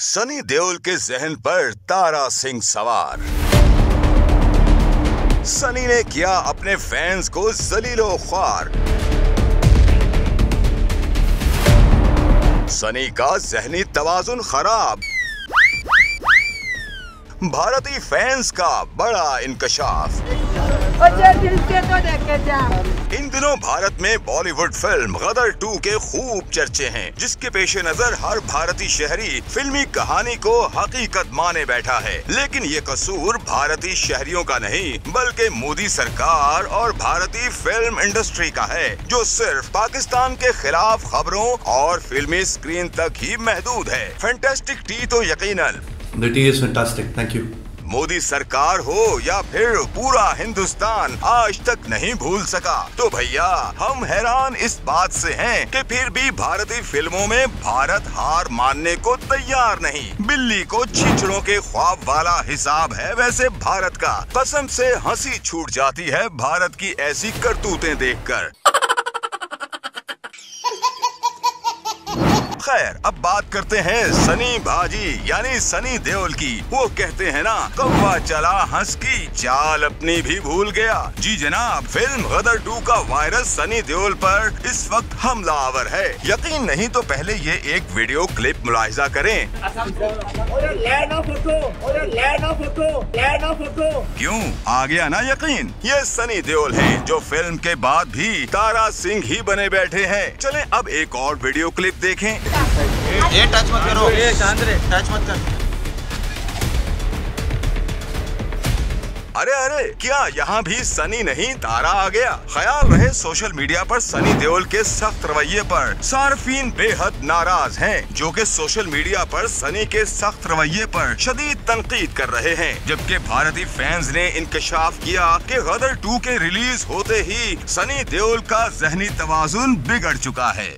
सनी देओल के जहन पर तारा सिंह सवार। सनी ने किया अपने फैंस को जलीलो ख्वार। सनी का जहनी तवाजुन खराब। भारतीय फैंस का बड़ा इंकशाफ। इन दिनों भारत में बॉलीवुड फिल्म गदर 2 के खूब चर्चे हैं, जिसके पेश नजर हर भारतीय शहरी फिल्मी कहानी को हकीकत माने बैठा है। लेकिन ये कसूर भारतीय शहरियों का नहीं, बल्कि मोदी सरकार और भारतीय फिल्म इंडस्ट्री का है, जो सिर्फ पाकिस्तान के खिलाफ खबरों और फिल्मी स्क्रीन तक ही महदूद है। फैंटास्टिक टी तो यकीनन। The tea is fantastic. Thank you. Modi सरकार हो या फिर पूरा हिंदुस्तान आज तक नहीं भूल सका। तो भैया हम हैरान इस बात से हैं कि फिर भी भारतीय फिल्मों में भारत हार मानने को तैयार नहीं। बिल्ली को छींचड़ों के ख्वाब वाला हिसाब है वैसे भारत का। कसम से हंसी छूट जाती है भारत की ऐसी करतूतें देखकर। खैर, अब बात करते हैं सनी भाजी यानी सनी देओल की। वो कहते हैं ना, कौवा चला हंस की चाल अपनी भी भूल गया। जी जनाब, फिल्म गदर 2 का वायरस सनी देओल पर इस वक्त हमलावर है। यकीन नहीं तो पहले ये एक वीडियो क्लिप मुलाहिजा करें। क्यों आ गया ना यकीन? ये सनी देओल हैं, जो फिल्म के बाद भी तारा सिंह ही बने बैठे हैं। चलें अब एक और वीडियो क्लिप देखें। ये टच मत करो, ये शांत रहे, टच मत कर। अरे अरे, क्या यहाँ भी सनी नहीं तारा आ गया? ख्याल रहे सोशल मीडिया पर सनी देओल के सख्त रवैये पर सार्फिन बेहद नाराज हैं, जो कि सोशल मीडिया पर सनी के सख्त रवैये पर शदीद तनकीद कर रहे हैं। जबकि भारतीय फैंस ने इंकशाफ किया कि गदर 2 के रिलीज होते ही सनी देओल का जहनी तवाजुन बिगड़ चुका है।